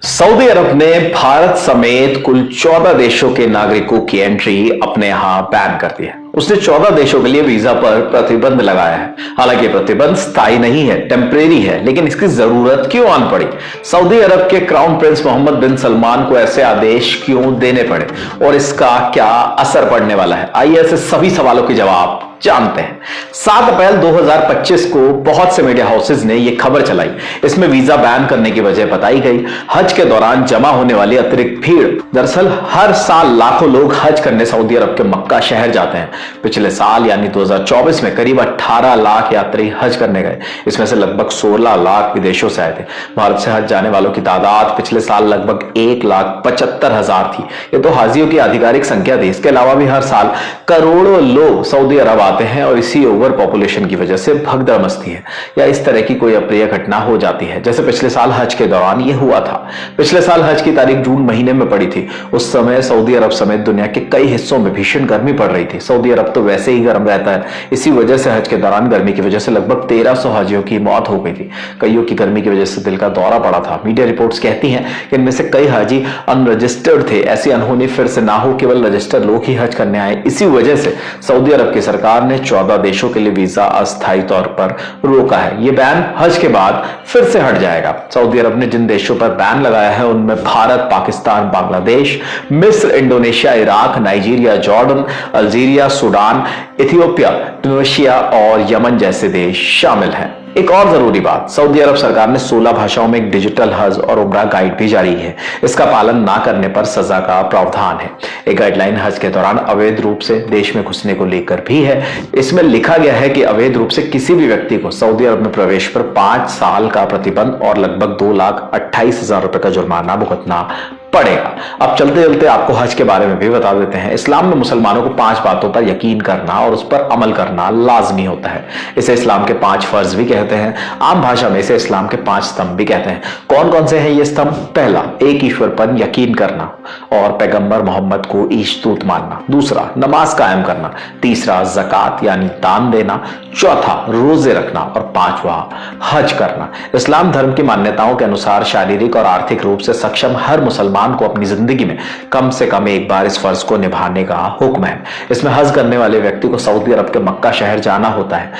Saudi अरब ने भारत समेत कुल 14 देशों के नागरिकों की एंट्री अपने यहां बैन कर दी है। उसने 14 देशों के लिए वीजा पर प्रतिबंध लगाया है। हालांकि प्रतिबंध स्थायी नहीं है, टेम्परेरी है, लेकिन इसकी जरूरत क्यों आन पड़ी? सऊदी अरब के क्राउन प्रिंस मोहम्मद बिन सलमान को ऐसे आदेश क्यों देने पड़े और इसका क्या असर पड़ने वाला है? आइए ऐसे सभी सवालों के जवाब जानते हैं। 7 अप्रैल 2025 को बहुत से मीडिया हाउसेज ने यह खबर चलाई। इसमें वीजा बैन करने की वजह बताई गई हज के दौरान जमा होने वाली अतिरिक्त भीड़। दरअसल हर साल लाखों लोग हज करने सऊदी अरब के मक्का शहर जाते हैं। पिछले साल यानी 2024 में करीब 18 लाख यात्री हज करने गए। इसमें से लगभग 16 लाख विदेशों से आए थे। भारत से हज जाने वालों की तादाद पिछले साल लगभग 1,75,000 थी। ये तो हाजियों की आधिकारिक संख्या थी। इसके अलावा भी हर साल करोड़ों लोग सऊदी अरब आते हैं और इसी ओवर पॉपुलेशन की वजह से भगदड़ मचती है या इस तरह की कोई अप्रिय घटना हो जाती है, जैसे पिछले साल हज के दौरान ये हुआ था। पिछले साल हज की तारीख जून महीने में पड़ी थी। उस समय सऊदी अरब समेत दुनिया के कई हिस्सों में भीषण गर्मी पड़ रही थी। सऊदी अरब तो वैसे ही गर्म रहता है। इसी वजह से हज के दौरान गर्मी की वजह से लगभग 1300 हाजियों की मौत हो गई थी। कईयों की गर्मी की वजह से दिल का दौरा पड़ा था। मीडिया रिपोर्ट्स कहती हैं कि इनमें से कई हाजी अनरजिस्टर्ड थे। ऐसी अनहोनी फिर से ना हो, केवल रजिस्टर्ड लोग ही हज करने आए। इसी वजह से सऊदी अरब की सरकार ने 14 देशों के लिए वीजा अस्थायी तौर पर रोका है। यह बैन हज के बाद फिर से हट जाएगा। सऊदी अरब ने जिन देशों पर बैन लगाया है उनमें भारत, पाकिस्तान, बांग्लादेश, मिस्र, Indonesia, Iraq, Nigeria, Jordan, Algeria, Sudan, Ethiopia, Tunisia और यमन जैसे देश शामिल हैं। एक और जरूरी बात, सऊदी अरब सरकार ने 16 भाषाओं में एक डिजिटल हज और उम्रा गाइड भी जारी है। इसका पालन ना करने पर सजा का प्रावधान है। एक गाइडलाइन हज के दौरान अवैध रूप से देश में घुसने को लेकर भी है। इसमें लिखा गया है कि अवैध रूप से किसी भी व्यक्ति को सऊदी अरब में प्रवेश पर 5 साल का प्रतिबंध और लगभग 2,28,000 रुपए का जुर्माना भुगतना पड़ेगा। अब चलते चलते आपको हज के बारे में भी बता देते हैं। इस्लाम में मुसलमानों को 5 बातों पर यकीन करना और उस पर अमल करना लाजमी होता है। इसे इस्लाम के 5 फर्ज भी कहते हैं। आम भाषा में इसे इस्लाम के 5 स्तंभ भी कहते हैं। कौन कौन से हैं ये स्तंभ? पहला, एक ईश्वर पर यकीन करना और पैगंबर मोहम्मद को ईशदूत मानना। दूसरा, नमाज कायम करना। तीसरा, ज़कात यानी दान देना। चौथा, रोजे रखना। और 5वां, हज करना। इस्लाम धर्म की मान्यताओं के अनुसार शारीरिक और आर्थिक रूप से सक्षम हर मुसलमान को अपनी जिंदगी में कम से कम एक बार इस फर्ज को निभाने का हुक्म है। इसमें हज करने वाले व्यक्ति को सऊदी अरब के मक्का शहर जाना होता है।